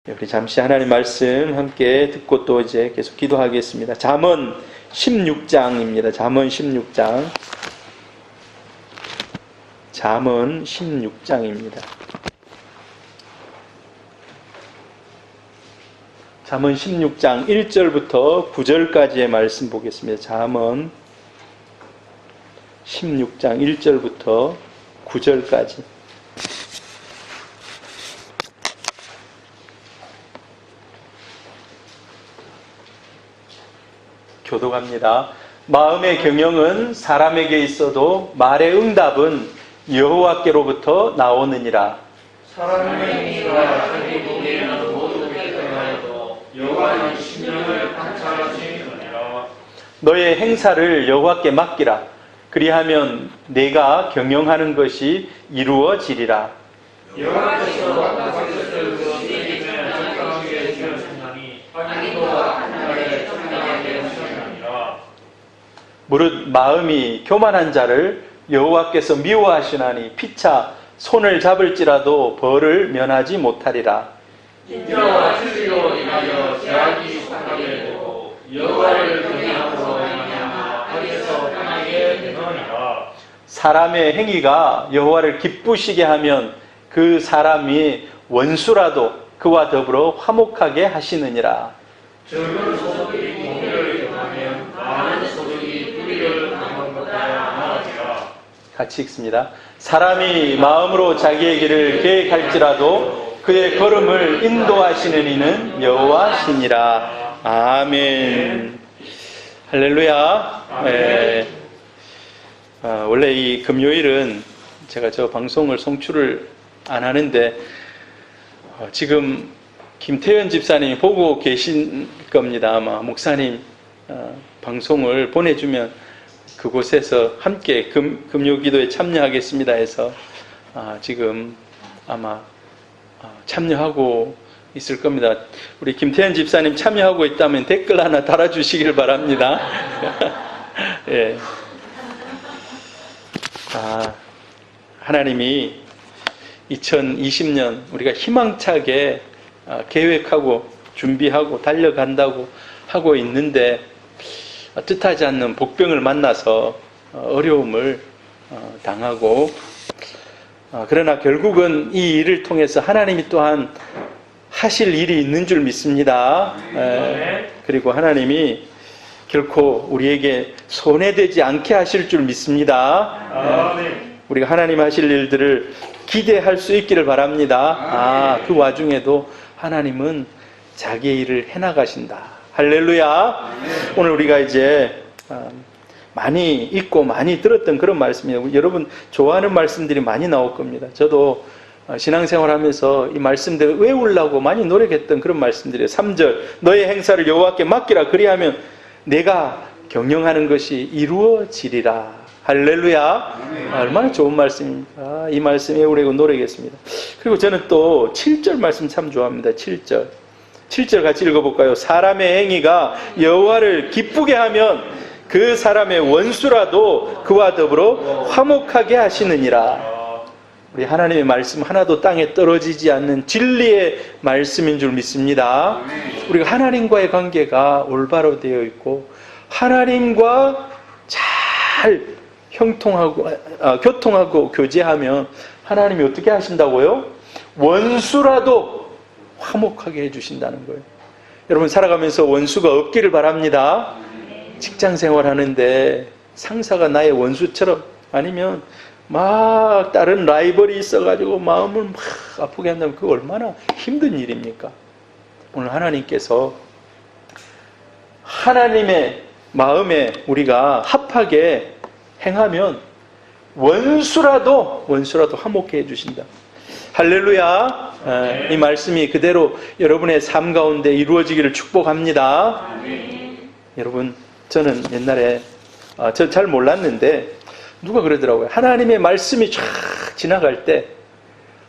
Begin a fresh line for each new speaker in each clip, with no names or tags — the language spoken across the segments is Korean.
우리 잠시 하나님 말씀 함께 듣고 또 이제 계속 기도하겠습니다. 잠언 16장입니다. 잠언 16장. 잠언 16장입니다. 잠언 16장 1절부터 9절까지의 말씀 보겠습니다. 잠언 16장 1절부터 9절까지. 교독합니다. 마음의 경영은 사람에게 있어도 말의 응답은 여호와께로부터 나오느니라.
사람의 행위가 자기 보기에는 모두 깨끗하여도 여호와는 심령을 관찰하시느니라.
너의 행사를 여호와께 맡기라. 그리하면 내가 경영하는 것이 이루어지리라.
여호와께서 다윗을 그에게 적당하게 지으셨나니 하나님보다 하나님의 적당하게 하셨느니라.
무릇 마음이 교만한 자를 여호와께서 미워하시나니 피차 손을 잡을지라도 벌을 면하지 못하리라.
인자와 진리로 인하여 제약이 속하게 되고 여호와를 경외함으로 말미암아 악에서 떠나게 되느니라.
사람의 행위가 여호와를 기쁘시게 하면 그 사람이 원수라도 그와 더불어 화목하게 하시느니라.
적은 소득이 공의를 경하면 많은 소득이 불의를 당한 것보다 나으리라.
같이 읽습니다. 사람이 마음으로 자기의 길을 계획할지라도 그의 걸음을 인도하시는 이는 여호와시니라. 아멘. 할렐루야. 네. 원래 이 금요일은 제가 저 방송을 송출을 안 하는데 지금 김태현 집사님이 보고 계신 겁니다. 아마 목사님 방송을 보내주면 그곳에서 함께 금요기도에 참여하겠습니다 해서 지금 아마 참여하고 있을 겁니다. 우리 김태현 집사님 참여하고 있다면 댓글 하나 달아주시길 바랍니다. 예. 하나님이 2020년 우리가 희망차게 계획하고 준비하고 달려간다고 하고 있는데 뜻하지 않는 복병을 만나서 어려움을 당하고 그러나 결국은 이 일을 통해서 하나님이 또한 하실 일이 있는 줄 믿습니다. 그리고 하나님이 결코 우리에게 손해되지 않게 하실 줄 믿습니다. 우리가 하나님 하실 일들을 기대할 수 있기를 바랍니다. 그 와중에도 하나님은 자기의 일을 해나가신다. 할렐루야. 오늘 우리가 이제 많이 읽고 많이 들었던 그런 말씀이에요. 여러분 좋아하는 말씀들이 많이 나올 겁니다. 저도 신앙생활하면서 이 말씀들을 외우려고 많이 노력했던 그런 말씀들이에요. 3절 너의 행사를 여호와께 맡기라. 그리하면 내가 경영하는 것이 이루어지리라. 할렐루야. 얼마나 좋은 말씀입니까? 이 말씀 외우려고 노력했습니다. 그리고 저는 또 7절 말씀 참 좋아합니다. 7절 같이 읽어볼까요? 사람의 행위가 여호와를 기쁘게 하면 그 사람의 원수라도 그와 더불어 화목하게 하시느니라. 우리 하나님의 말씀 하나도 땅에 떨어지지 않는 진리의 말씀인 줄 믿습니다. 우리가 하나님과의 관계가 올바로 되어 있고 하나님과 잘 교통하고 교제하면 하나님이 어떻게 하신다고요? 원수라도 화목하게 해주신다는 거예요. 여러분 살아가면서 원수가 없기를 바랍니다. 직장 생활하는데 상사가 나의 원수처럼 아니면 막 다른 라이벌이 있어가지고 마음을 막 아프게 한다면 그거 얼마나 힘든 일입니까? 오늘 하나님께서 하나님의 마음에 우리가 합하게 행하면 원수라도 화목해 해주신다. 할렐루야. 이 말씀이 그대로 여러분의 삶 가운데 이루어지기를 축복합니다. 여러분 저는 옛날에 저 잘 몰랐는데 누가 그러더라고요. 하나님의 말씀이 쫙 지나갈 때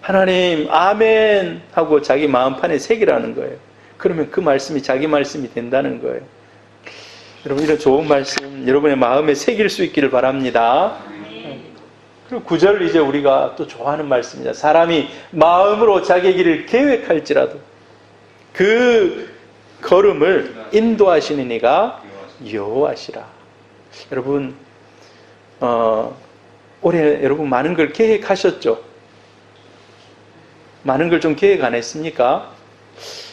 하나님 아멘 하고 자기 마음판에 새기라는 거예요. 그러면 그 말씀이 자기 말씀이 된다는 거예요. 여러분 이런 좋은 말씀 여러분의 마음에 새길 수 있기를 바랍니다. 그리고 9절 이제 우리가 또 좋아하는 말씀입니다. 사람이 마음으로 자기 길을 계획할지라도 그 걸음을 인도하시는 이가 여호와시라. 여러분, 올해 여러분 많은 걸 계획하셨죠? 많은 걸 좀 계획 안 했습니까?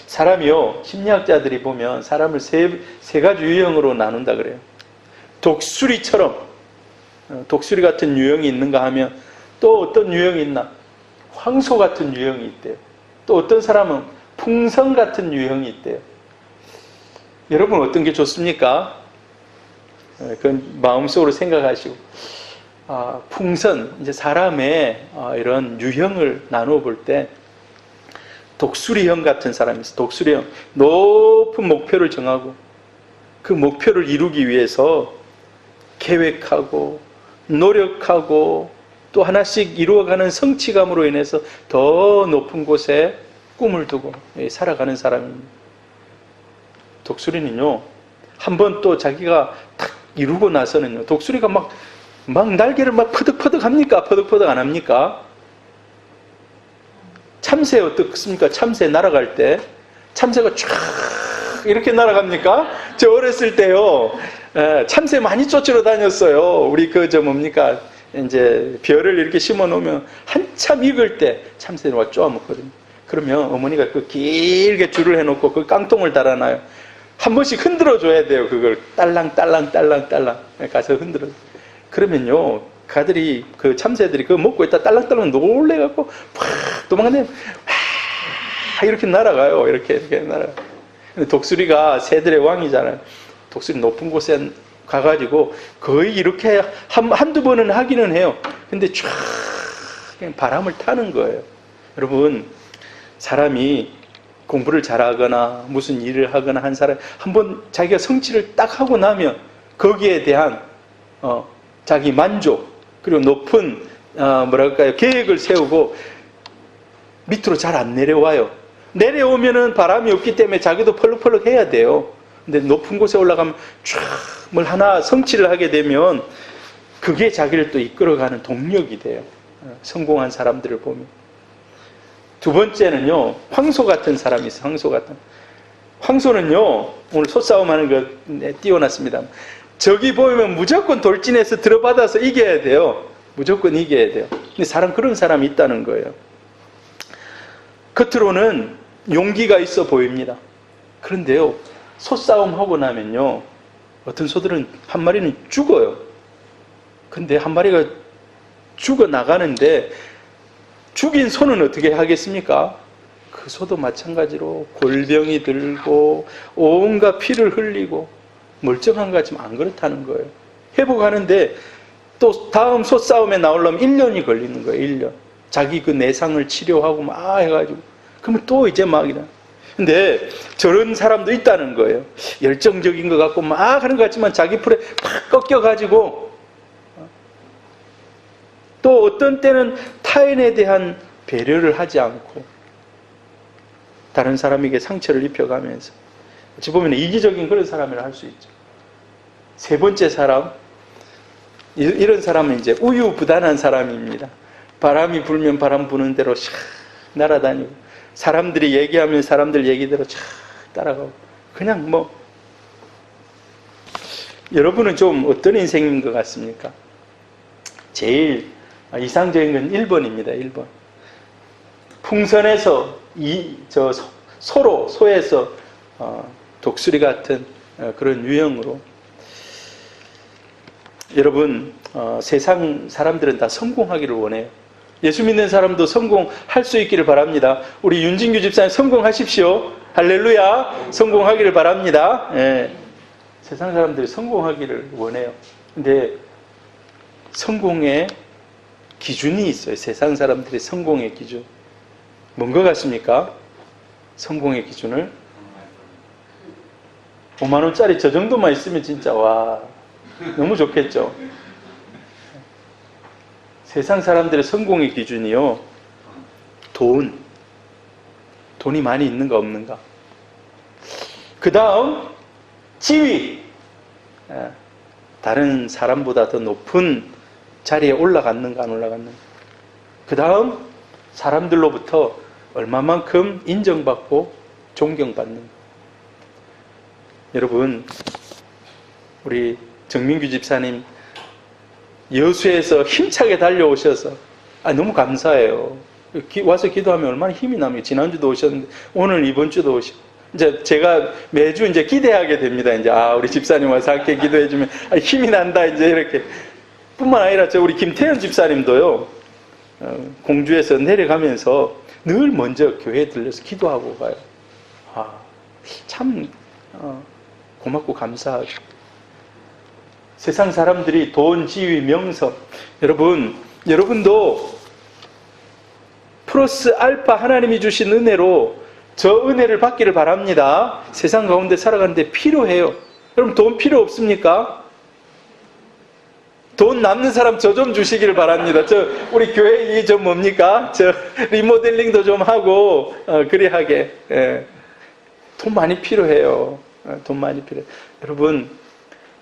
사람이요, 심리학자들이 보면 사람을 세 가지 유형으로 나눈다 그래요. 독수리처럼, 독수리 같은 유형이 있는가 하면 또 어떤 유형이 있나? 황소 같은 유형이 있대요. 또 어떤 사람은 풍선 같은 유형이 있대요. 여러분 어떤 게 좋습니까? 그건 마음속으로 생각하시고. 풍선, 이제 사람의 이런 유형을 나누어 볼 때 독수리형 같은 사람이 있어요. 독수리형. 높은 목표를 정하고 그 목표를 이루기 위해서 계획하고 노력하고 또 하나씩 이루어가는 성취감으로 인해서 더 높은 곳에 꿈을 두고 살아가는 사람입니다. 독수리는요, 한번 또 자기가 탁 이루고 나서는요, 독수리가 막 날개를 막 퍼득퍼득 합니까? 퍼득퍼득 안 합니까? 참새 어떻습니까? 참새 날아갈 때 참새가 쫙 이렇게 날아갑니까? 저 어렸을 때요, 참새 많이 쫓으러 다녔어요. 우리 뭡니까? 이제 벼를 이렇게 심어 놓으면 한참 익을 때 참새를 와 쪼아먹거든요. 그러면 어머니가 그 길게 줄을 해놓고 그 깡통을 달아놔요. 한 번씩 흔들어 줘야 돼요. 그걸 딸랑딸랑 가서 흔들어. 그러면요, 그 참새들이 그거 먹고 있다 딸랑딸랑 놀래갖고 팍 도망가면 이렇게 날아가요. 이렇게 날아가요. 독수리가 새들의 왕이잖아요. 독수리 높은 곳에 가가지고 거의 이렇게 한두 번은 하기는 해요. 근데 쫙 그냥 바람을 타는 거예요. 여러분, 사람이 공부를 잘하거나 무슨 일을 하거나 한 사람 한번 자기가 성취를 딱 하고 나면 거기에 대한 자기 만족 그리고 높은 계획을 세우고 밑으로 잘 안 내려와요. 내려오면은 바람이 없기 때문에 자기도 펄럭펄럭 해야 돼요. 근데 높은 곳에 올라가면 쫙 뭘 하나 성취를 하게 되면 그게 자기를 또 이끌어가는 동력이 돼요. 성공한 사람들을 보면. 두 번째는요, 황소 같은 사람이 있어요. 황소 같은. 황소는요, 오늘 소싸움하는 거 띄워놨습니다. 저기 보면 무조건 돌진해서 들어받아서 이겨야 돼요. 무조건 이겨야 돼요. 근데 그런 사람이 있다는 거예요. 겉으로는 용기가 있어 보입니다. 그런데요, 소싸움하고 나면요, 어떤 소들은 한 마리는 죽어요. 근데 한 마리가 죽어 나가는데 죽인 소는 어떻게 하겠습니까? 그 소도 마찬가지로 골병이 들고 온갖 피를 흘리고 멀쩡한 것 같지만 안 그렇다는 거예요. 회복하는데 또 다음 소싸움에 나오려면 1년이 걸리는 거예요. 1년. 자기 그 내상을 치료하고 막 해가지고 그러면 또 이제 막 이래. 근데 저런 사람도 있다는 거예요. 열정적인 것 같고 막 하는 것 같지만 자기 풀에 팍 꺾여가지고 또 어떤 때는 타인에 대한 배려를 하지 않고 다른 사람에게 상처를 입혀가면서 어찌 보면 이기적인 그런 사람이라 할 수 있죠. 세 번째 사람, 이런 사람은 이제 우유부단한 사람입니다. 바람이 불면 바람 부는 대로 샥 날아다니고 사람들이 얘기하면 사람들 얘기대로 쫙 따라가고 그냥 여러분은 좀 어떤 인생인 것 같습니까? 제일 이상적인 건 1번입니다. 1번. 풍선에서 소에서 독수리 같은 그런 유형으로 여러분, 세상 사람들은 다 성공하기를 원해요. 예수 믿는 사람도 성공할 수 있기를 바랍니다. 우리 윤진규 집사님 성공하십시오. 할렐루야. 성공하기를 바랍니다. 예. 세상 사람들이 성공하기를 원해요. 근데 성공의 기준이 있어요. 세상 사람들의 성공의 기준. 뭔 것 같습니까? 성공의 기준을 5만 원짜리 저 정도만 있으면 진짜 와 너무 좋겠죠. 세상 사람들의 성공의 기준이요, 돈이 많이 있는가 없는가. 그 다음 지위, 다른 사람보다 더 높은 자리에 올라갔는가 안 올라갔는가. 그 다음 사람들로부터 얼마만큼 인정받고 존경받는 것. 여러분, 우리 정민규 집사님 여수에서 힘차게 달려오셔서 너무 감사해요. 와서 기도하면 얼마나 힘이 납니까? 지난주도 오셨는데 오늘 이번 주도 오시고 이제 제가 매주 이제 기대하게 됩니다. 이제 우리 집사님 와서 함께 기도해주면 힘이 난다 이제 이렇게. 뿐만 아니라 우리 김태현 집사님도요, 공주에서 내려가면서 늘 먼저 교회에 들려서 기도하고 가요. 참 고맙고 감사하죠. 세상 사람들이 돈, 지위, 명성, 여러분도 플러스 알파 하나님이 주신 은혜로 저 은혜를 받기를 바랍니다. 세상 가운데 살아가는데 필요해요. 여러분 돈 필요 없습니까? 돈 남는 사람 저 좀 주시기를 바랍니다. 우리 교회 뭡니까? 리모델링도 좀 하고 그리하게. 돈 많이 필요해요. 돈 많이 필요해요. 여러분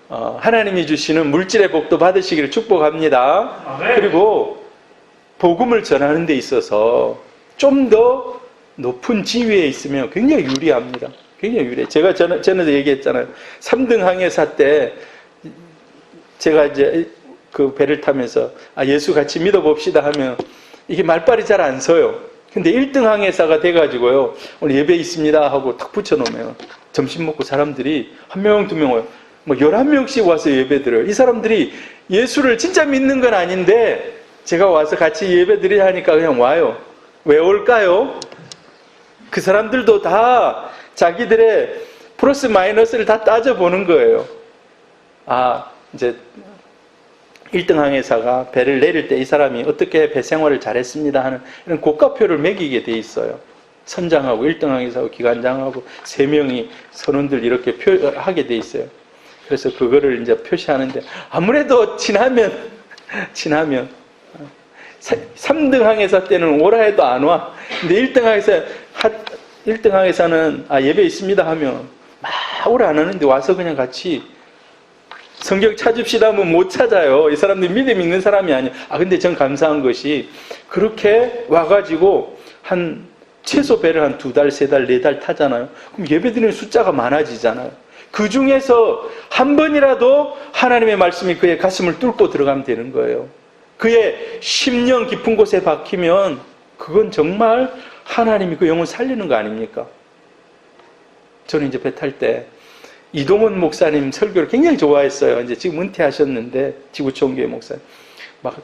하나님이 주시는 물질의 복도 받으시기를 축복합니다.
아멘.
그리고 복음을 전하는 데 있어서 좀 더 높은 지위에 있으면 굉장히 유리합니다. 굉장히 유리해요. 제가 전에도 얘기했잖아요. 3등 항해사 때 제가 이제 그 배를 타면서 예수 같이 믿어봅시다 하면 이게 말빨이 잘 안 서요. 근데 1등 항해사가 돼가지고요, 오늘 예배 있습니다 하고 탁 붙여놓으면 점심 먹고 사람들이 1명, 2명 와요. 11명씩 와서 예배 드려요. 이 사람들이 예수를 진짜 믿는 건 아닌데 제가 와서 같이 예배 드리자 하니까 그냥 와요. 왜 올까요? 그 사람들도 다 자기들의 플러스 마이너스를 다 따져보는 거예요. 이제 1등 항해사가 배를 내릴 때 이 사람이 어떻게 배 생활을 잘했습니다 하는 이런 고가표를 매기게 돼 있어요. 선장하고 1등 항해사하고 기관장하고 3명이 선원들 이렇게 하게 돼 있어요. 그래서 그거를 이제 표시하는데 아무래도 친하면 3등 항해사 때는 오라 해도 안 와. 근데 1등 항해사는 예배 있습니다 하면 막 오라 안 하는데 와서 그냥 같이 성경 찾읍시다 하면 못 찾아요. 이 사람들 믿음 있는 사람이 아니에요. 근데 전 감사한 것이 그렇게 와가지고 최소 배를 한 2달, 3달, 4달 타잖아요. 그럼 예배드리는 숫자가 많아지잖아요. 그 중에서 한 번이라도 하나님의 말씀이 그의 가슴을 뚫고 들어가면 되는 거예요. 그의 심령 깊은 곳에 박히면 그건 정말 하나님이 그 영혼 살리는 거 아닙니까? 저는 이제 배 탈 때 이동원 목사님 설교를 굉장히 좋아했어요. 이제 지금 은퇴하셨는데 지구촌교회 목사님 막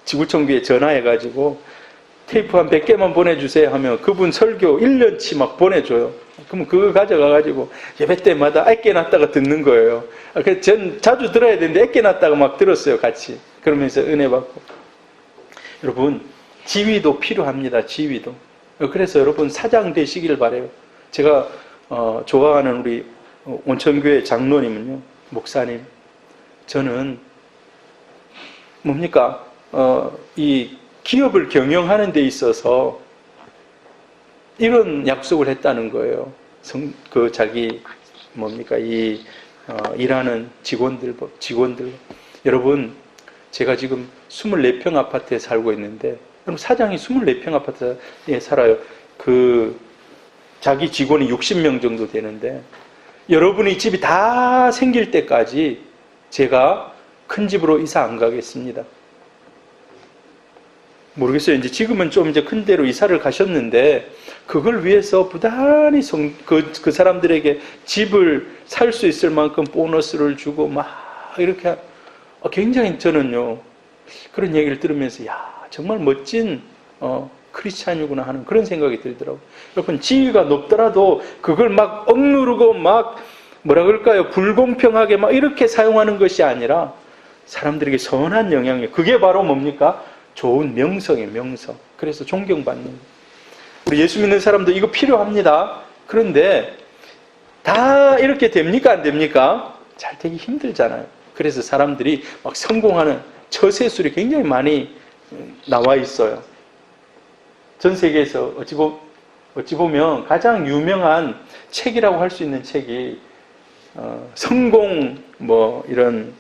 지구촌교회 전화해가지고 테이프 한 100개만 보내주세요 하면 그분 설교 1년치 막 보내줘요. 그러면 그거 가져가가지고 예배 때마다 애껴 놨다가 듣는 거예요. 그래서 전 자주 들어야 되는데 애껴 놨다가 막 들었어요, 같이. 그러면서 은혜 받고. 여러분, 지위도 필요합니다, 지위도. 그래서 여러분 사장 되시기를 바라요. 제가 좋아하는 우리 온천교회 장로님은요, 목사님, 저는 뭡니까? 이 기업을 경영하는 데 있어서 이런 약속을 했다는 거예요. 자기 일하는 직원들. 여러분, 제가 지금 24평 아파트에 살고 있는데, 여러분 사장이 24평 아파트에 살아요. 자기 직원이 60명 정도 되는데, 여러분이 집이 다 생길 때까지 제가 큰 집으로 이사 안 가겠습니다. 모르겠어요. 이제 지금은 좀 이제 큰 데로 이사를 가셨는데, 그걸 위해서 부단히 그 사람들에게 집을 살 수 있을 만큼 보너스를 주고 막 이렇게 굉장히 저는요, 그런 얘기를 들으면서 정말 멋진 크리스찬이구나 하는 그런 생각이 들더라고요. 여러분, 지위가 높더라도 그걸 막 억누르고 막 뭐라 그럴까요? 불공평하게 막 이렇게 사용하는 것이 아니라 사람들에게 선한 영향력, 그게 바로 뭡니까? 좋은 명성이에요, 명성. 그래서 존경받는 거예요. 우리 예수 믿는 사람도 이거 필요합니다. 그런데 다 이렇게 됩니까? 안 됩니까? 잘 되기 힘들잖아요. 그래서 사람들이 막 성공하는 처세술이 굉장히 많이 나와 있어요. 전 세계에서 어찌 보면 가장 유명한 책이라고 할 수 있는 책이 성공 이런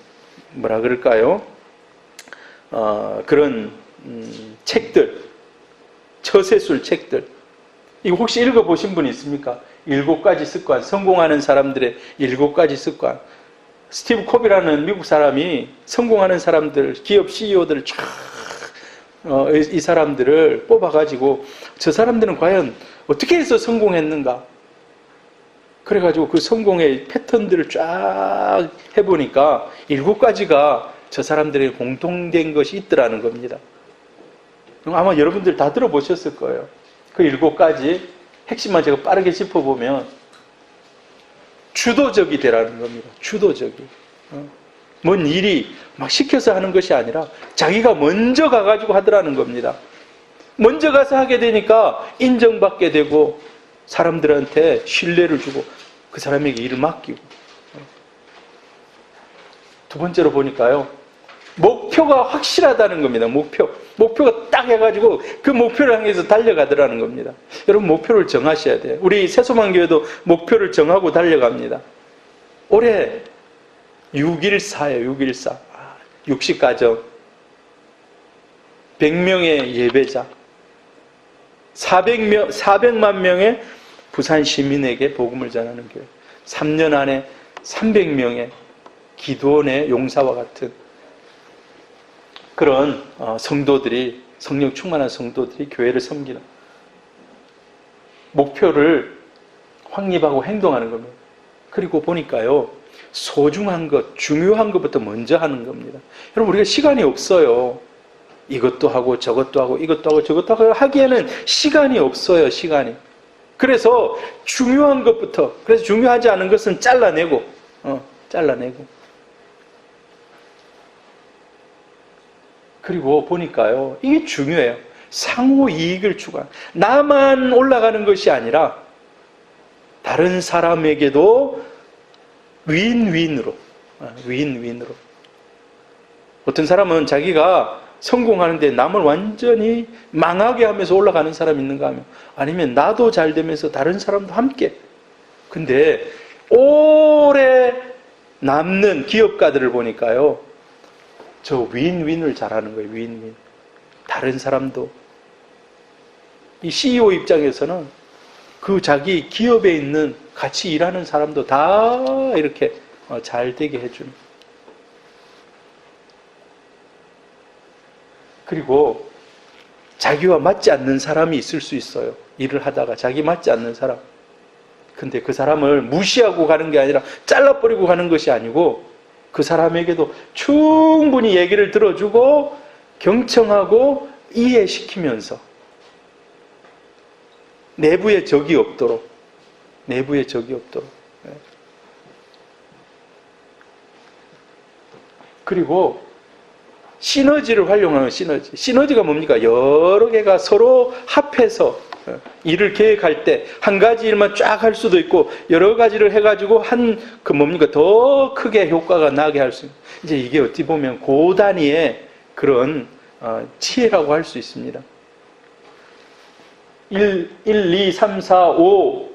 뭐라 그럴까요? 그런 책들, 처세술 책들. 이거 혹시 읽어보신 분 있습니까? 7가지 습관, 성공하는 사람들의 7가지 습관. 스티브 콥이라는 미국 사람이 성공하는 사람들, 기업 CEO들을 쫙, 이 사람들을 뽑아가지고 저 사람들은 과연 어떻게 해서 성공했는가? 그래가지고 그 성공의 패턴들을 쫙 해보니까 7가지가 저 사람들의 공통된 것이 있더라는 겁니다. 아마 여러분들 다 들어보셨을 거예요. 그 7가지 핵심만 제가 빠르게 짚어보면 주도적이 되라는 겁니다. 주도적이. 뭔 일이 막 시켜서 하는 것이 아니라 자기가 먼저 가가지고 하더라는 겁니다. 먼저 가서 하게 되니까 인정받게 되고 사람들한테 신뢰를 주고 그 사람에게 일을 맡기고. 두 번째로 보니까요. 목표가 확실하다는 겁니다. 목표가 딱 해가지고 그 목표를 향해서 달려가더라는 겁니다. 여러분 목표를 정하셔야 돼요. 우리 새소망교회도 목표를 정하고 달려갑니다. 올해 614예요. 614. 60가정 100명의 예배자 400만 명의 부산 시민에게 복음을 전하는 교회 3년 안에 300명의 기도원의 용사와 같은 그런 성도들이 성령 충만한 성도들이 교회를 섬기는 목표를 확립하고 행동하는 겁니다. 그리고 보니까요. 소중한 것, 중요한 것부터 먼저 하는 겁니다. 여러분 우리가 시간이 없어요. 이것도 하고 저것도 하고 이것도 하고 저것도 하고 하기에는 시간이 없어요. 시간이. 그래서 중요한 것부터 그래서 중요하지 않은 것은 잘라내고 그리고 보니까요. 이게 중요해요. 상호 이익을 추구하는 나만 올라가는 것이 아니라 다른 사람에게도 윈윈으로 어떤 사람은 자기가 성공하는데 남을 완전히 망하게 하면서 올라가는 사람이 있는가 하면 아니면 나도 잘 되면서 다른 사람도 함께 근데 오래 남는 기업가들을 보니까요 저 윈윈을 잘하는 거예요. 윈윈 다른 사람도 이 CEO 입장에서는 그 자기 기업에 있는 같이 일하는 사람도 다 이렇게 잘 되게 해주는. 그리고 자기와 맞지 않는 사람이 있을 수 있어요. 일을 하다가 자기 맞지 않는 사람. 근데 그 사람을 무시하고 가는 게 아니라 잘라버리고 가는 것이 아니고 그 사람에게도 충분히 얘기를 들어주고 경청하고 이해시키면서 내부에 적이 없도록 그리고 시너지를 활용하는 시너지가 뭡니까? 여러 개가 서로 합해서 일을 계획할 때 한 가지 일만 쫙 할 수도 있고 여러 가지를 해가지고 더 크게 효과가 나게 할 수 있는 이제 이게 어찌 보면 고단위의 그런 지혜라고 할 수 있습니다. 1, 2, 3, 4, 5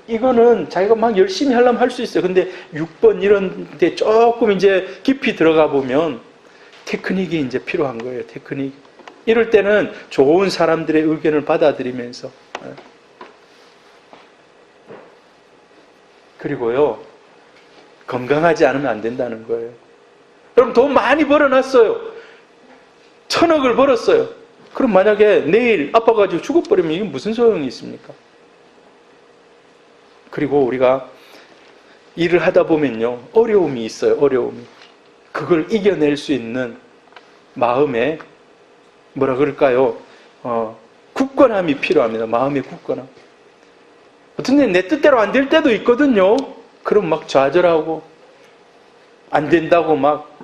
이거는 자기가 막 열심히 하려면 할 수 있어요. 근데 6번 이런 데 조금 이제 깊이 들어가 보면 테크닉이 이제 필요한 거예요. 테크닉. 이럴 때는 좋은 사람들의 의견을 받아들이면서 그리고요 건강하지 않으면 안 된다는 거예요. 여러분 돈 많이 벌어놨어요. 1,000억을 벌었어요. 그럼 만약에 내일 아파가지고 죽어버리면 이게 무슨 소용이 있습니까? 그리고 우리가 일을 하다 보면요 어려움이 있어요. 어려움이. 그걸 이겨낼 수 있는 마음에 뭐라 그럴까요? 굳건함이 필요합니다. 마음의 굳건함. 어떤 때 내 뜻대로 안 될 때도 있거든요. 그럼 막 좌절하고 안 된다고 막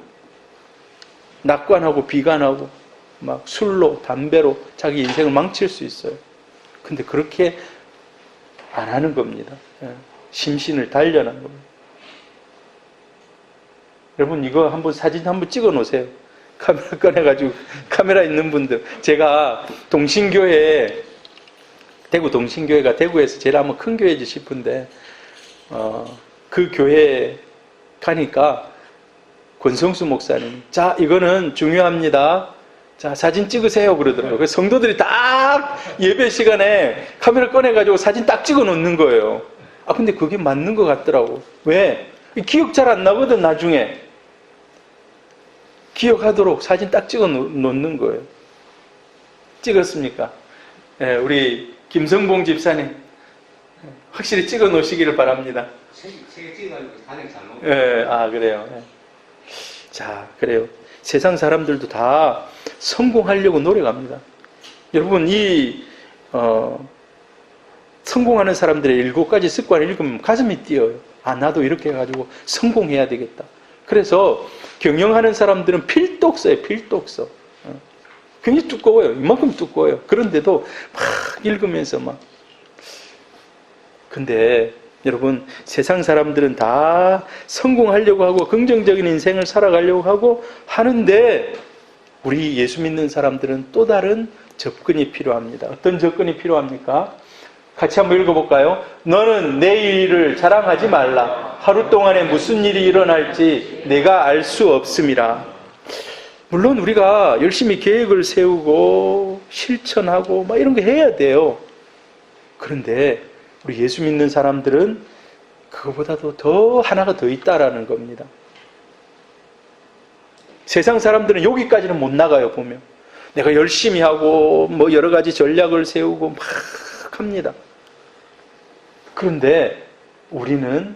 낙관하고 비관하고 막 술로 담배로 자기 인생을 망칠 수 있어요. 근데 그렇게 안 하는 겁니다. 심신을 단련하는 겁니다. 여러분 이거 한번 사진 한번 찍어 놓으세요. 카메라 꺼내가지고 카메라 있는 분들 제가 동신교회 대구 동신교회가 대구에서 제일 한번 큰 교회지 싶은데 그 교회 가니까 권성수 목사님 자 이거는 중요합니다. 자, 사진 찍으세요. 그러더라고요. 그래서 성도들이 딱 예배 시간에 카메라 꺼내가지고 사진 딱 찍어 놓는 거예요. 아, 근데 그게 맞는 것 같더라고. 왜? 기억 잘 안 나거든, 나중에. 기억하도록 사진 딱 찍어 놓는 거예요. 찍었습니까? 예, 우리 김성봉 집사님. 확실히 찍어 놓으시기를 바랍니다.
책에 찍어가지고 사진 잘 나오고.
예, 아, 그래요. 예. 자, 그래요. 세상 사람들도 다 성공하려고 노력합니다. 여러분, 성공하는 사람들의 7가지 습관을 읽으면 가슴이 뛰어요. 아, 나도 이렇게 해가지고 성공해야 되겠다. 그래서 경영하는 사람들은 필독 써요, 필독 써. 굉장히 두꺼워요. 이만큼 두꺼워요. 그런데도 막 읽으면서 막. 근데 여러분, 세상 사람들은 다 성공하려고 하고 긍정적인 인생을 살아가려고 하고 하는데 우리 예수 믿는 사람들은 또 다른 접근이 필요합니다. 어떤 접근이 필요합니까? 같이 한번 읽어볼까요? 너는 내일을 자랑하지 말라. 하루 동안에 무슨 일이 일어날지 내가 알 수 없음이라. 물론 우리가 열심히 계획을 세우고 실천하고 막 이런 거 해야 돼요. 그런데 우리 예수 믿는 사람들은 그거보다도 더 하나가 더 있다라는 겁니다. 세상 사람들은 여기까지는 못 나가요, 보면. 내가 열심히 하고 뭐 여러 가지 전략을 세우고 막 합니다. 그런데 우리는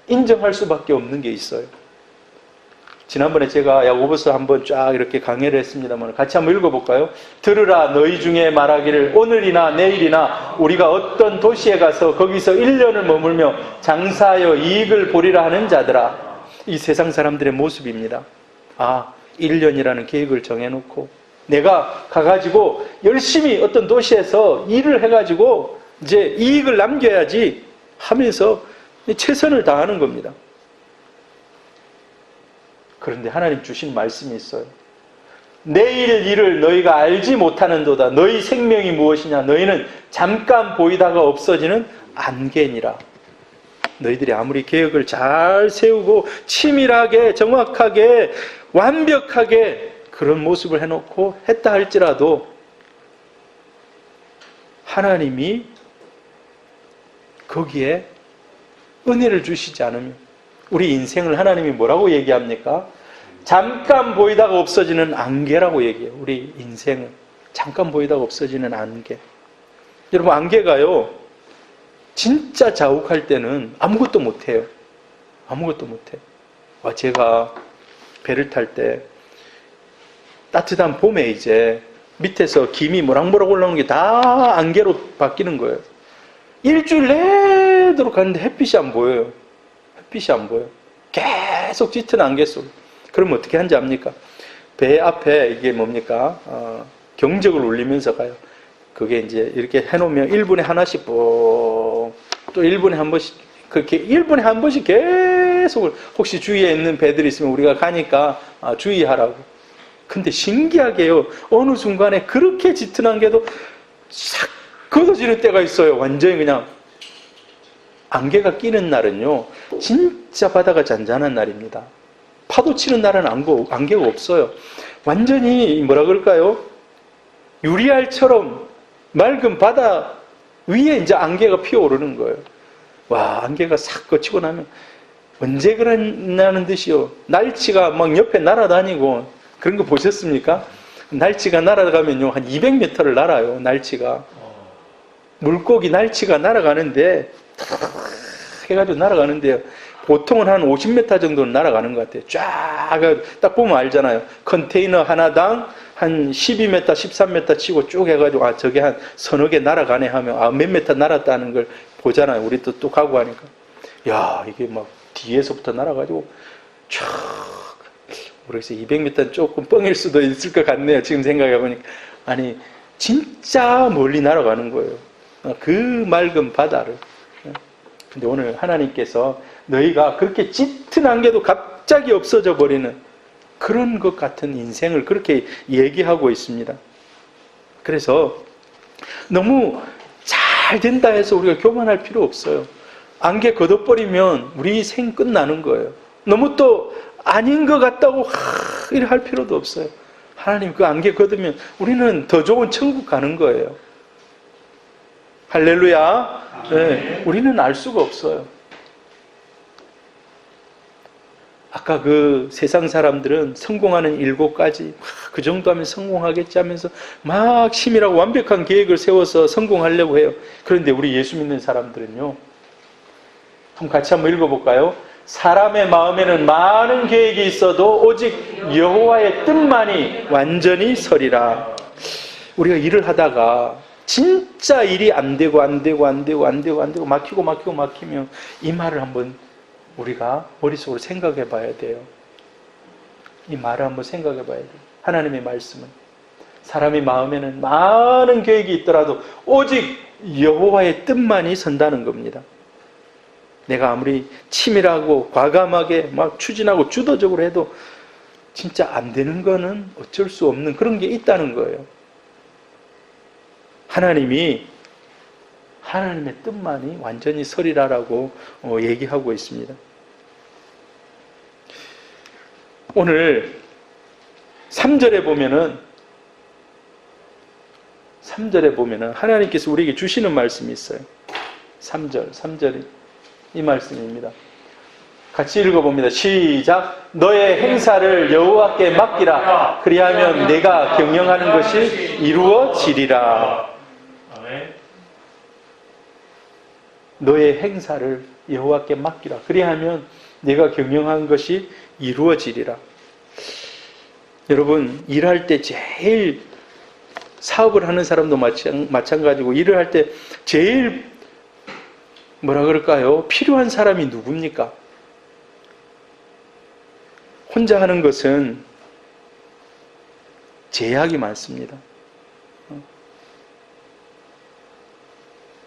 인정할 수밖에 없는 게 있어요. 지난번에 제가 야고보서 한번 쫙 이렇게 강의를 했습니다만 같이 한번 읽어볼까요? 들으라, 너희 중에 말하기를 오늘이나 내일이나 우리가 어떤 도시에 가서 거기서 1년을 머물며 장사하여 이익을 보리라 하는 자들아. 이 세상 사람들의 모습입니다. 아, 1년이라는 계획을 정해놓고 내가 가가지고 열심히 어떤 도시에서 일을 해가지고 이제 이익을 남겨야지 하면서 최선을 다하는 겁니다. 그런데 하나님 주신 말씀이 있어요. 내일 일을 너희가 알지 못하는도다. 너희 생명이 무엇이냐? 너희는 잠깐 보이다가 없어지는 안개니라. 너희들이 아무리 계획을 잘 세우고 치밀하게 정확하게 완벽하게 그런 모습을 해놓고 했다 할지라도 하나님이 거기에 은혜를 주시지 않으면 우리 인생을 하나님이 뭐라고 얘기합니까? 잠깐 보이다가 없어지는 안개라고 얘기해요. 우리 인생은 잠깐 보이다가 없어지는 안개. 여러분, 안개가요 진짜 자욱할 때는 아무것도 못해요. 아무것도 못해요. 제가 배를 탈 때 따뜻한 봄에 이제 밑에서 김이 모락모락 올라오는 게 다 안개로 바뀌는 거예요. 일주일 내도록 가는데 햇빛이 안 보여요. 햇빛이 안 보여요. 계속 짙은 안개 속. 그러면 어떻게 하는지 압니까? 배 앞에 이게 뭡니까? 경적을 울리면서 가요. 그게 이제 이렇게 해놓으면 1분에 하나씩 또 1분에 한 번씩 그렇게 1분에 한 번씩 계속 혹시 주위에 있는 배들이 있으면 우리가 가니까 주의하라고. 근데 신기하게요. 어느 순간에 그렇게 짙은 안개도 싹 걷어지는 때가 있어요. 완전히 그냥 안개가 끼는 날은요. 진짜 바다가 잔잔한 날입니다. 파도 치는 날은 안개가 없어요. 완전히 뭐라 그럴까요? 유리알처럼 맑은 바다 위에 이제 안개가 피어오르는 거예요. 와, 안개가 싹 거치고 나면 언제 그러냐는 듯이요. 날치가 막 옆에 날아다니고 그런 거 보셨습니까? 날치가 날아가면요. 한 200m를 날아요. 날치가. 물고기 날치가 날아가는데 해가지고 날아가는데요. 보통은 한 50m 정도는 날아가는 것 같아요. 쫙, 딱 보면 알잖아요. 컨테이너 하나당 한 12m, 13m 치고 쭉 해가지고, 저게 한 서너 개 날아가네 하면, 몇 미터 날았다는 걸 보잖아요. 우리 또 가고 하니까. 야, 이게 막 뒤에서부터 날아가지고, 쫙, 모르겠어요. 200m는 조금 뻥일 수도 있을 것 같네요. 지금 생각해보니까. 아니, 진짜 멀리 날아가는 거예요. 그 맑은 바다를. 근데 오늘 하나님께서 너희가 그렇게 짙은 안개도 갑자기 없어져 버리는 그런 것 같은 인생을 그렇게 얘기하고 있습니다. 그래서 너무 잘 된다 해서 우리가 교만할 필요 없어요. 안개 걷어버리면 우리 생 끝나는 거예요. 너무 또 아닌 것 같다고 이래 할 필요도 없어요. 하나님 그 안개 걷으면 우리는 더 좋은 천국 가는 거예요. 할렐루야. 네, 우리는 알 수가 없어요. 아까 그 세상 사람들은 성공하는 7가지 그 정도 하면 성공하겠지 하면서 막 치밀하고 완벽한 계획을 세워서 성공하려고 해요. 그런데 우리 예수 믿는 사람들은요, 같이 한번 읽어볼까요? 사람의 마음에는 많은 계획이 있어도 오직 여호와의 뜻만이 완전히 서리라. 우리가 일을 하다가 진짜 일이 안 되고 막히면 이 말을 한번 우리가 머릿속으로 생각해 봐야 돼요. 이 말을 한번 생각해 봐야 돼요. 하나님의 말씀은 사람의 마음에는 많은 계획이 있더라도 오직 여호와의 뜻만이 선다는 겁니다. 내가 아무리 치밀하고 과감하게 막 추진하고 주도적으로 해도 진짜 안 되는 거는 어쩔 수 없는 그런 게 있다는 거예요. 하나님의 뜻만이 완전히 서리라라고 얘기하고 있습니다. 오늘 3절에 보면은 하나님께서 우리에게 주시는 말씀이 있어요. 3절이 이 말씀입니다. 같이 읽어봅니다. 시작. 너의 행사를 여호와께 맡기라. 그리하면 내가 경영하는 것이 이루어지리라. 너의 행사를 여호와께 맡기라. 그리하면 내가 경영한 것이 이루어지리라. 여러분, 일할 때 제일, 사업을 하는 사람도 마찬가지고 일을 할 때 제일 뭐라 그럴까요? 필요한 사람이 누굽니까? 혼자 하는 것은 제약이 많습니다.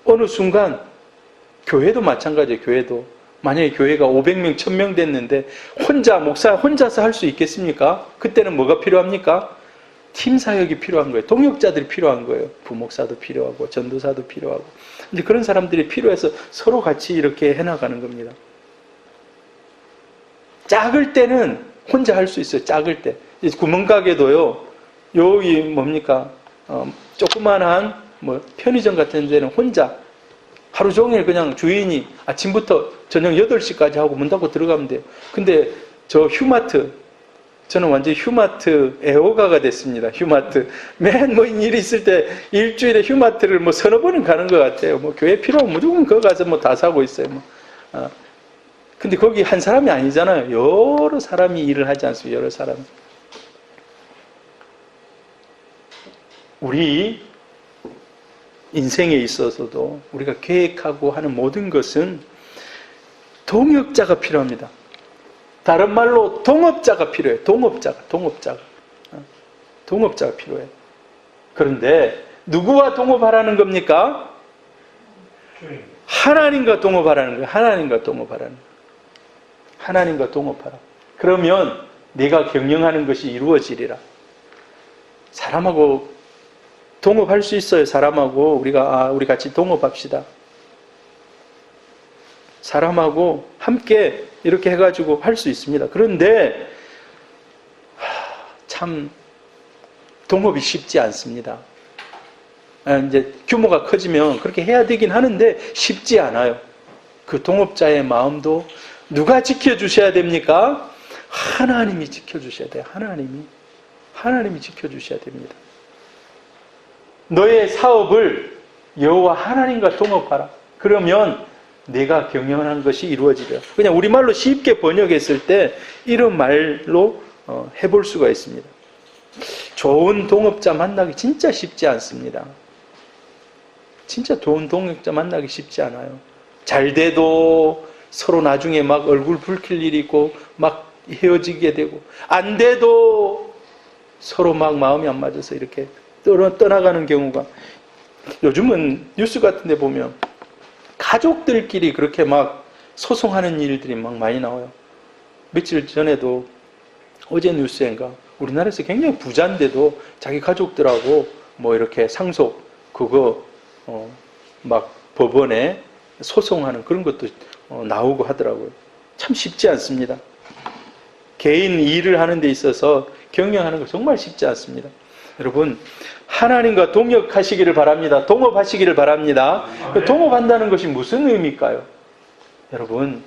어느 순간 교회도 마찬가지예요. 교회도 만약에 교회가 500명, 1000명 됐는데 목사 혼자서 할 수 있겠습니까? 그때는 뭐가 필요합니까? 팀 사역이 필요한 거예요. 동역자들이 필요한 거예요. 부목사도 필요하고 전도사도 필요하고. 이제 그런 사람들이 필요해서 서로 같이 이렇게 해나가는 겁니다. 작을 때는 혼자 할 수 있어요. 작을 때. 구멍가게도요. 여기 뭡니까? 조그만한 편의점 같은 데는 혼자 하루 종일 그냥 주인이 아침부터 저녁 8시까지 하고 문 닫고 들어가면 돼요. 근데 저 휴마트, 저는 완전히 휴마트 애호가가 됐습니다. 휴마트. 맨 일이 있을 때 일주일에 휴마트를 서너 번은 가는 것 같아요. 교회 필요하면 무조건 거기 가서 다 사고 있어요. 근데 거기 한 사람이 아니잖아요. 여러 사람이 일을 하지 않습니까? 여러 사람. 우리 인생에 있어서도 우리가 계획하고 하는 모든 것은 동역자가 필요합니다. 다른 말로 동업자가 필요해요. 동업자가 필요해요. 그런데 누구와 동업하라는 겁니까? 하나님과 동업하라는 거예요. 하나님과 동업하라. 그러면 내가 경영하는 것이 이루어지리라. 사람하고 동업할 수 있어요. 사람하고 우리 같이 동업합시다. 사람하고 함께 이렇게 해가지고 할 수 있습니다. 그런데 참 동업이 쉽지 않습니다. 이제 규모가 커지면 그렇게 해야 되긴 하는데 쉽지 않아요. 그 동업자의 마음도 누가 지켜주셔야 됩니까? 하나님이 지켜주셔야 돼요. 하나님이 지켜주셔야 됩니다. 너의 사업을 여호와 하나님과 동업하라. 그러면 내가 경영하는 것이 이루어지리라. 그냥 우리말로 쉽게 번역했을 때 이런 말로 해볼 수가 있습니다. 좋은 동업자 만나기 진짜 쉽지 않습니다. 진짜 좋은 동업자 만나기 쉽지 않아요. 잘 돼도 서로 나중에 막 얼굴 붉힐 일이 있고 막 헤어지게 되고, 안 돼도 서로 막 마음이 안 맞아서 이렇게 떠나가는 경우가, 요즘은 뉴스 같은 데 보면 가족들끼리 그렇게 막 소송하는 일들이 막 많이 나와요. 며칠 전에도, 어제 뉴스인가, 우리나라에서 굉장히 부자인데도 자기 가족들하고 이렇게 상속 막 법원에 소송하는 그런 것도 나오고 하더라고요. 참 쉽지 않습니다. 개인 일을 하는 데 있어서 경영하는 거 정말 쉽지 않습니다. 여러분, 하나님과 동역하시기를 바랍니다. 동업하시기를 바랍니다. 동업한다는 것이 무슨 의미일까요? 여러분,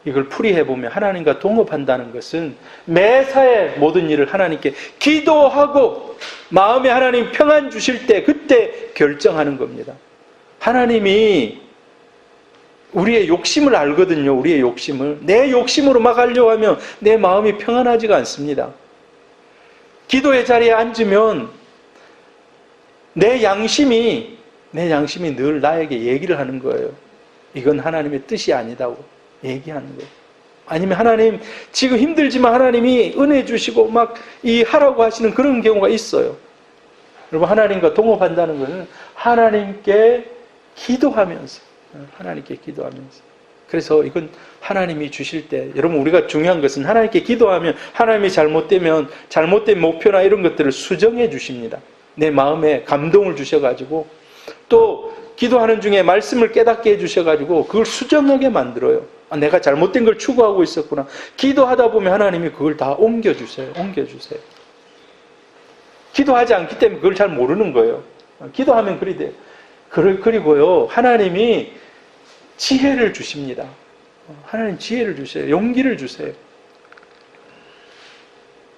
이걸 풀이해보면 하나님과 동업한다는 것은 매사에 모든 일을 하나님께 기도하고 마음에 하나님 평안 주실 때 그때 결정하는 겁니다. 하나님이 우리의 욕심을 알거든요. 우리의 욕심을. 내 욕심으로 막 하려고 하면 내 마음이 평안하지가 않습니다. 기도의 자리에 앉으면 내 양심이 늘 나에게 얘기를 하는 거예요. 이건 하나님의 뜻이 아니다고 얘기하는 거예요. 아니면 하나님 지금 힘들지만 하나님이 은혜 주시고 막 이 하라고 하시는 그런 경우가 있어요. 여러분, 하나님과 동업한다는 것은 하나님께 기도하면서 그래서 이건 하나님이 주실 때, 여러분, 우리가 중요한 것은 하나님께 기도하면 하나님이 잘못된 목표나 이런 것들을 수정해 주십니다. 내 마음에 감동을 주셔가지고 또 기도하는 중에 말씀을 깨닫게 해주셔가지고 그걸 수정하게 만들어요. 아, 내가 잘못된 걸 추구하고 있었구나. 기도하다 보면 하나님이 그걸 다 옮겨주세요. 기도하지 않기 때문에 그걸 잘 모르는 거예요. 기도하면 그리 돼요. 그리고요, 하나님이 지혜를 주십니다. 하나님 지혜를 주세요. 용기를 주세요.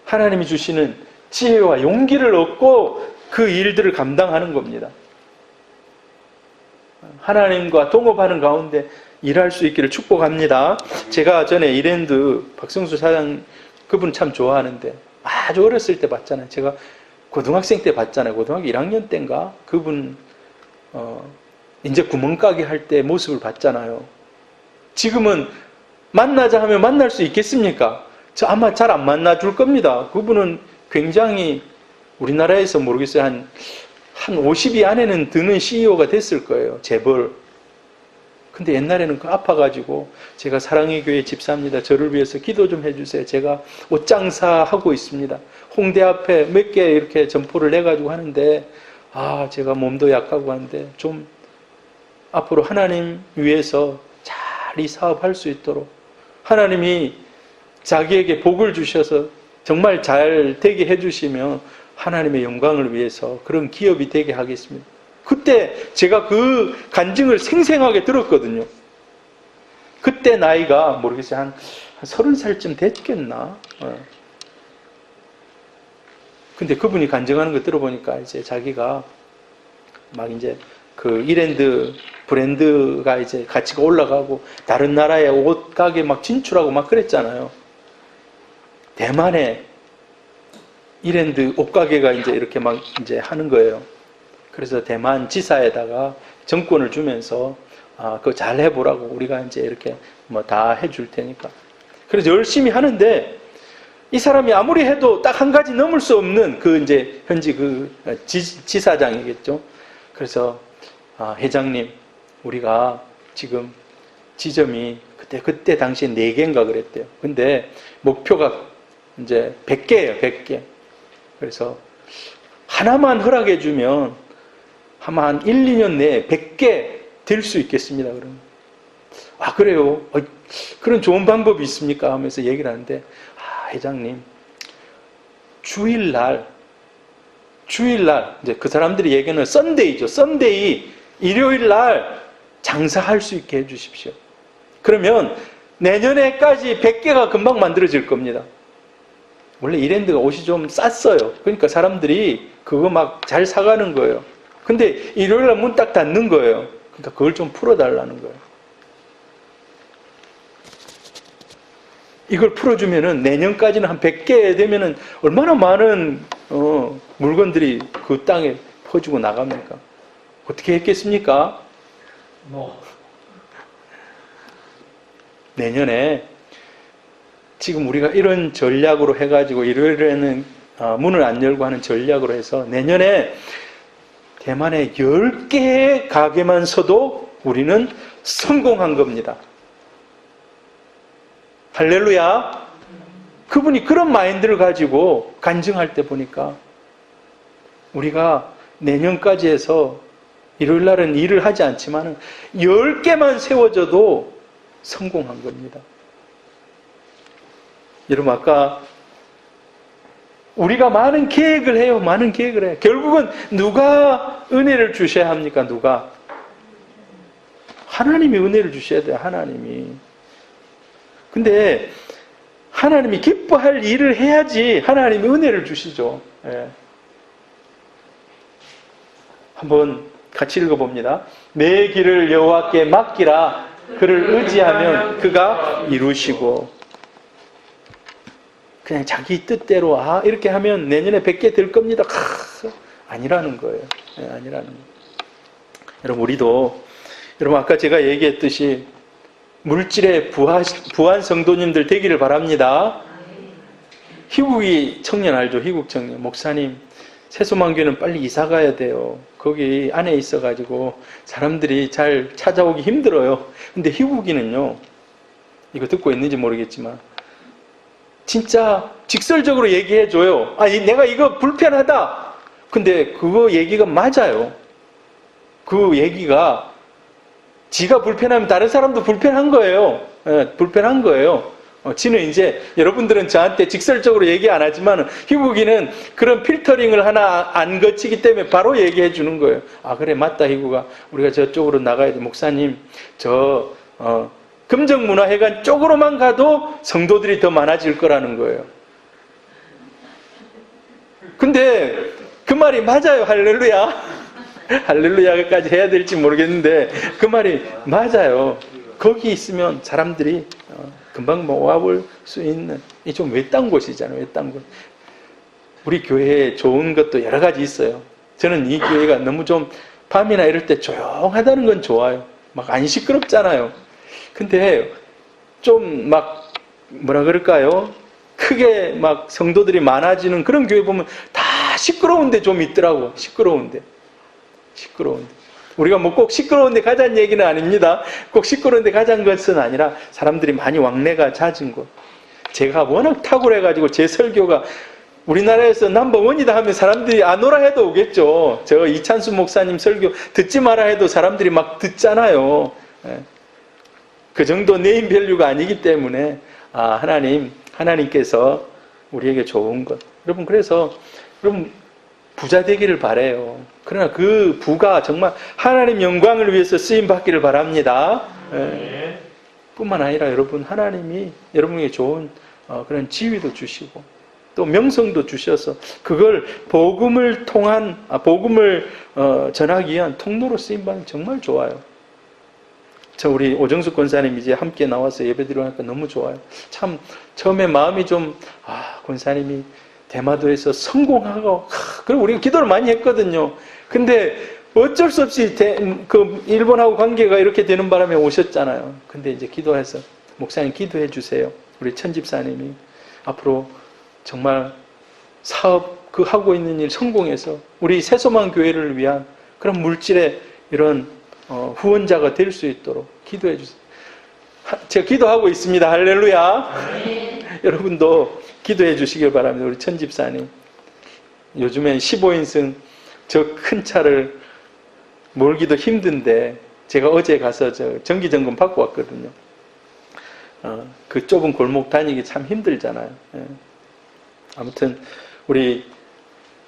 하나님이 주시는 지혜와 용기를 얻고 그 일들을 감당하는 겁니다. 하나님과 동업하는 가운데 일할 수 있기를 축복합니다. 제가 전에 이랜드 박성수 사장 그분 참 좋아하는데 아주 어렸을 때 봤잖아요. 제가 고등학생 때 봤잖아요. 고등학교 1학년 때인가? 그분 이제 구멍가게 할 때 모습을 봤잖아요. 지금은 만나자 하면 만날 수 있겠습니까? 저 아마 잘 안 만나줄 겁니다. 그분은 굉장히 우리나라에서 모르겠어요. 한 50위 안에는 드는 CEO가 됐을 거예요. 재벌. 근데 옛날에는 그 아파가지고 제가 사랑의 교회 집사입니다. 저를 위해서 기도 좀 해주세요. 제가 옷장사 하고 있습니다. 홍대 앞에 몇 개 이렇게 점포를 내가지고 하는데 제가 몸도 약하고 하는데 좀 앞으로 하나님 위해서 잘 이 사업 할 수 있도록 하나님이 자기에게 복을 주셔서 정말 잘 되게 해주시면 하나님의 영광을 위해서 그런 기업이 되게 하겠습니다. 그때 제가 그 간증을 생생하게 들었거든요. 그때 나이가 모르겠어요. 한 30살쯤 됐겠나? 근데 그분이 간증하는 거 들어보니까 이제 자기가 막 이제 그 이랜드 브랜드가 이제 가치가 올라가고 다른 나라에 옷 가게 막 진출하고 막 그랬잖아요. 대만에 이랜드 옷가게가 이제 이렇게 막 이제 하는 거예요. 그래서 대만 지사에다가 정권을 주면서 그거 잘 해보라고 우리가 이제 이렇게 뭐 다 해줄 테니까. 그래서 열심히 하는데 이 사람이 아무리 해도 딱 한 가지 넘을 수 없는 그 이제 현지 그 지사장이겠죠. 그래서 회장님, 우리가 지금 지점이 그때 당시에 4개인가 그랬대요. 근데 목표가 이제 100개예요, 100개. 그래서 하나만 허락해주면 아마 한 1, 2년 내에 100개 될 수 있겠습니다. 그러면 그래요? 그런 좋은 방법이 있습니까? 하면서 얘기를 하는데 회장님, 주일날 이제 그 사람들이 얘기하는 썬데이죠. 썬데이, 일요일날 장사할 수 있게 해주십시오. 그러면 내년에까지 100개가 금방 만들어질 겁니다. 원래 이랜드가 옷이 좀 쌌어요. 그러니까 사람들이 그거 막 잘 사가는 거예요. 근데 일요일날 문 딱 닫는 거예요. 그러니까 그걸 좀 풀어달라는 거예요. 이걸 풀어주면은 내년까지는 한 100개 되면은 얼마나 많은 물건들이 그 땅에 퍼지고 나갑니까? 어떻게 했겠습니까? 내년에 지금 우리가 이런 전략으로 해가지고 일요일에는 문을 안 열고 하는 전략으로 해서 내년에 대만에 10개의 가게만 서도 우리는 성공한 겁니다. 할렐루야. 그분이 그런 마인드를 가지고 간증할 때 보니까 우리가 내년까지 해서 일요일 날은 일을 하지 않지만 10개만 세워져도 성공한 겁니다. 여러분, 아까 우리가 많은 계획을 해요. 많은 계획을 해요. 결국은 누가 은혜를 주셔야 합니까? 누가? 하나님이 은혜를 주셔야 돼요. 하나님이. 근데 하나님이 기뻐할 일을 해야지 하나님이 은혜를 주시죠. 예. 한번 같이 읽어봅니다. 내 길을 여호와께 맡기라. 그를 의지하면 그가 이루시고. 그냥 자기 뜻대로 이렇게 하면 내년에 100개 될 겁니다. 아니라는 거예요. 예, 아니라는 거예요. 여러분 우리도 여러분 아까 제가 얘기했듯이 물질의 부한 성도님들 되기를 바랍니다. 희국이 청년 알죠? 희국 청년. 목사님 새소망교회는 빨리 이사 가야 돼요. 거기 안에 있어가지고 사람들이 잘 찾아오기 힘들어요. 근데 희국이는요, 이거 듣고 있는지 모르겠지만 진짜 직설적으로 얘기해줘요. 내가 이거 불편하다. 근데 그거 얘기가 맞아요. 그 얘기가 지가 불편하면 다른 사람도 불편한 거예요. 불편한 거예요. 지는 이제 여러분들은 저한테 직설적으로 얘기 안 하지만 희국이는 그런 필터링을 하나 안 거치기 때문에 바로 얘기해 주는 거예요. 그래 맞다 희국아. 우리가 저쪽으로 나가야 돼. 목사님 금정문화회관 쪽으로만 가도 성도들이 더 많아질 거라는 거예요. 근데 그 말이 맞아요. 할렐루야. 할렐루야까지 해야 될지 모르겠는데 그 말이 맞아요. 거기 있으면 사람들이 금방 모아볼 수 있는 이 좀 외딴 곳이잖아요. 외딴 곳. 우리 교회에 좋은 것도 여러 가지 있어요. 저는 이 교회가 너무 좀 밤이나 이럴 때 조용하다는 건 좋아요. 막 안 시끄럽잖아요. 근데 좀 막 뭐라 그럴까요? 크게 막 성도들이 많아지는 그런 교회 보면 다 시끄러운데 좀 있더라고. 시끄러운데. 우리가 뭐 꼭 시끄러운데 가자는 얘기는 아닙니다. 꼭 시끄러운데 가자는 것은 아니라 사람들이 많이 왕래가 잦은 곳. 제가 워낙 탁월해가지고 제 설교가 우리나라에서 넘버원이다 하면 사람들이 안 오라 해도 오겠죠. 저 이찬수 목사님 설교 듣지 마라 해도 사람들이 막 듣잖아요. 그 정도 네임밸류가 아니기 때문에 하나님께서 우리에게 좋은 것. 여러분 그래서 여러분 부자 되기를 바라요. 그러나 그 부가 정말 하나님 영광을 위해서 쓰임 받기를 바랍니다. 뿐만 아니라 여러분 하나님이 여러분에게 좋은 그런 지위도 주시고 또 명성도 주셔서 그걸 복음을 전하기 위한 통로로 쓰임 받는 정말 좋아요. 우리 오정숙 권사님 이제 함께 나와서 예배드리고 하니까 너무 좋아요. 참 처음에 마음이 좀 권사님이 대마도에서 성공하고 그리고 우리가 기도를 많이 했거든요. 근데 어쩔 수 없이 그 일본하고 관계가 이렇게 되는 바람에 오셨잖아요. 근데 이제 기도해서 목사님 기도해 주세요. 우리 천집사님이 앞으로 정말 사업 하고 있는 일 성공해서 우리 새소망 교회를 위한 그런 물질의 이런 후원자가 될 수 있도록 기도해 주세요. 제가 기도하고 있습니다. 할렐루야. 여러분도 기도해 주시길 바랍니다. 우리 천집사님. 요즘엔 15인승 저 큰 차를 몰기도 힘든데 제가 어제 가서 정기점검 받고 왔거든요. 그 좁은 골목 다니기 참 힘들잖아요. 아무튼 우리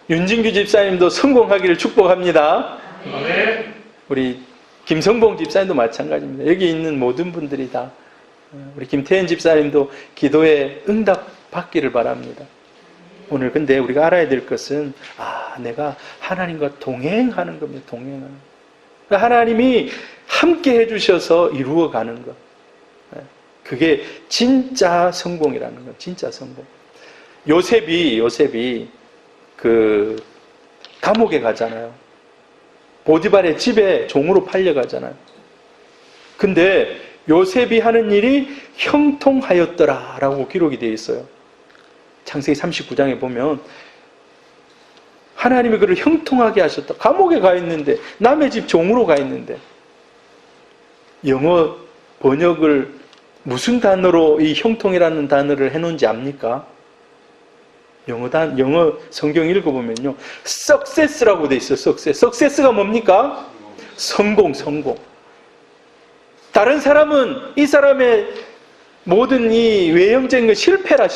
윤진규 집사님도 성공하기를 축복합니다. 우리 김성봉 집사님도 마찬가지입니다. 여기 있는 모든 분들이 다 우리 김태현 집사님도 기도에 응답 받기를 바랍니다. 오늘 근데 우리가 알아야 될 것은 내가 하나님과 동행하는 겁니다. 동행하는 것. 하나님이 함께 해주셔서 이루어가는 것. 그게 진짜 성공이라는 것. 진짜 성공. 요셉이 그 감옥에 가잖아요. 보디발의 집에 종으로 팔려가잖아요. 근데 요셉이 하는 일이 형통하였더라라고 기록이 되어 있어요. 창세기 39장에 보면 하나님이 그를 형통하게 하셨다. 감옥에 가 있는데 남의 집 종으로 가 있는데 영어 번역을 무슨 단어로 이 형통이라는 단어를 해놓은지 압니까? 영어 성경 읽어보면요. success라고 돼 있어요. success가 뭡니까? 성공. 다른 사람은 이 사람의 모든 이 외형적인 건 실패라.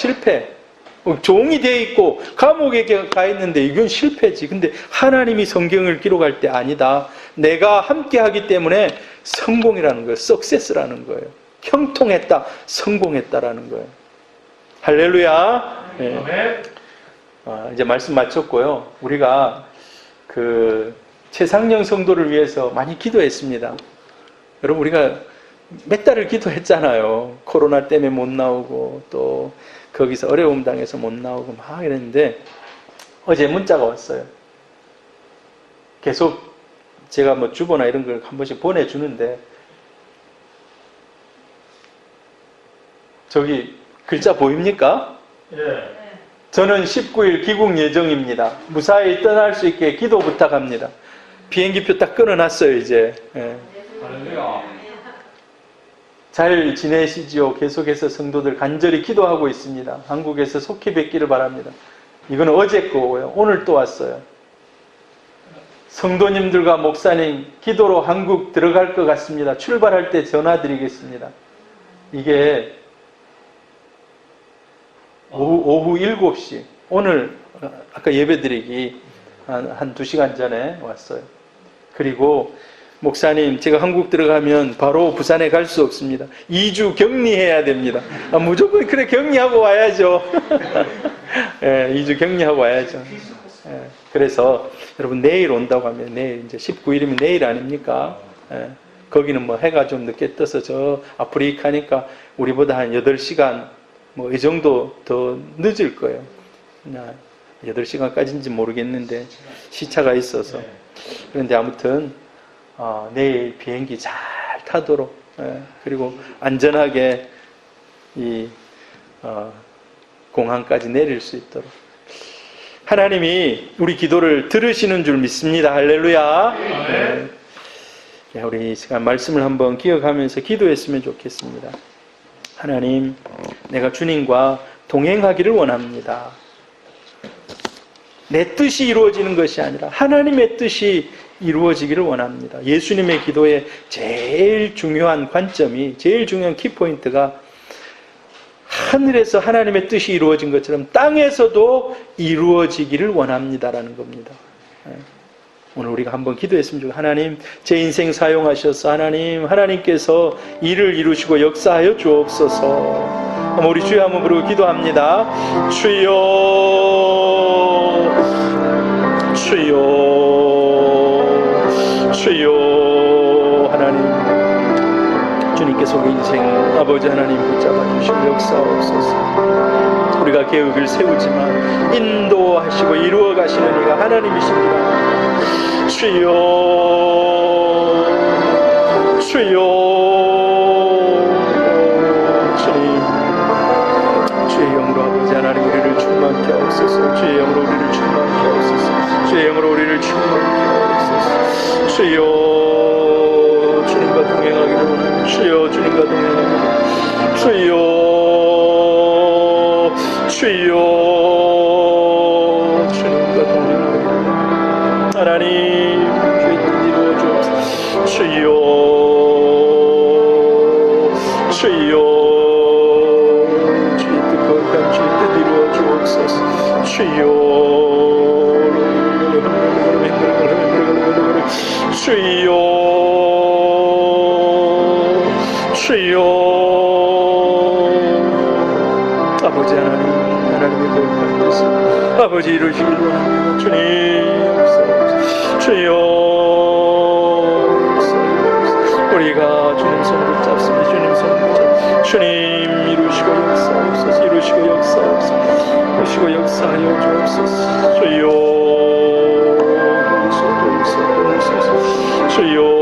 종이 돼 있고 감옥에 가 있는데 이건 실패지. 근데 하나님이 성경을 기록할 때 아니다. 내가 함께 하기 때문에 성공이라는 거예요. 석세스라는 거예요. 형통했다, 성공했다라는 거예요. 할렐루야. 네.
아멘.
이제 말씀 마쳤고요. 우리가 그 최상령 성도를 위해서 많이 기도했습니다. 여러분, 우리가 몇 달을 기도했잖아요. 코로나 때문에 못 나오고 또 거기서 어려움 당해서 못 나오고 막 이랬는데 어제 문자가 왔어요. 계속 제가 뭐 주보나 이런 걸 한 번씩 보내주는데 저기 글자 보입니까?
예.
저는 19일 귀국 예정입니다. 무사히 떠날 수 있게 기도 부탁합니다. 비행기표 딱 끊어놨어요, 이제. 예.
할렐루야.
잘 지내시지요? 계속해서 성도들 간절히 기도하고 있습니다. 한국에서 속히 뵙기를 바랍니다. 이거는 어제 거고요. 오늘 또 왔어요. 성도님들과 목사님 기도로 한국 들어갈 것 같습니다. 출발할 때 전화드리겠습니다. 이게 오후 7시 오늘 아까 예배드리기 한 2시간 전에 왔어요. 그리고 목사님, 제가 한국 들어가면 바로 부산에 갈 수 없습니다. 2주 격리해야 됩니다. 무조건 그래 격리하고 와야죠. 예, 2주 격리하고 와야죠. 예, 그래서 여러분 내일 온다고 하면 내일 이제 19일이면 내일 아닙니까? 예, 거기는 뭐 해가 좀 늦게 떠서 저 아프리카니까 우리보다 한 8시간 뭐 이 정도 더 늦을 거예요. 8시간까지인지 모르겠는데 시차가 있어서. 그런데 아무튼 내일 비행기 잘 타도록 그리고 안전하게 이 공항까지 내릴 수 있도록 하나님이 우리 기도를 들으시는 줄 믿습니다. 할렐루야. 네. 우리 이 시간 말씀을 한번 기억하면서 기도했으면 좋겠습니다. 하나님, 내가 주님과 동행하기를 원합니다. 내 뜻이 이루어지는 것이 아니라 하나님의 뜻이 이루어지기를 원합니다. 예수님의 기도의 제일 중요한 관점이, 제일 중요한 키포인트가 하늘에서 하나님의 뜻이 이루어진 것처럼 땅에서도 이루어지기를 원합니다라는 겁니다. 오늘 우리가 한번 기도했으면 좋겠어요. 하나님, 제 인생 사용하셔서 하나님께서 일을 이루시고 역사하여 주옵소서. 우리 주여 한번 부르고 기도합니다. 주여, 주여, 주여. 하나님, 주님께서 우리 인생 아버지 하나님 붙잡아 주시고 역사하옵소서. 우리가 계획을 세우지만 인도하시고 이루어 가시는 이가 하나님이십니다. 주여, 주여. 주님, 주의 영으로 아버지 하나님 우리를 충만케 하옵소서. 주의 영으로 우리를 충만케 하옵소서. 주의 영으로 우리를 충만케 하옵소서. 주여, 주님과 동행하기를 원합니다. 주여, 주님과 동행하기를. 주여, 주여, 주님과 동행하기를. 하나님, 주의 뜻 이루어 주옵소서. 주여, 주여, 주의 뜻 거룩한 주의 뜻 이루어 주옵소서. 주여, 주여, 주여. 아버지 하나님의 거룩한 말씀 아버지 이루시길 원합니다. 주님, 주여, 우리가 주님 손을 붙잡습니다. 주님 손을 붙잡습니다. 주님 이루시고 역사옵소서. 이루시고 역사옵소서. 이루시고 역사하여 주옵소서. 주여, 주여.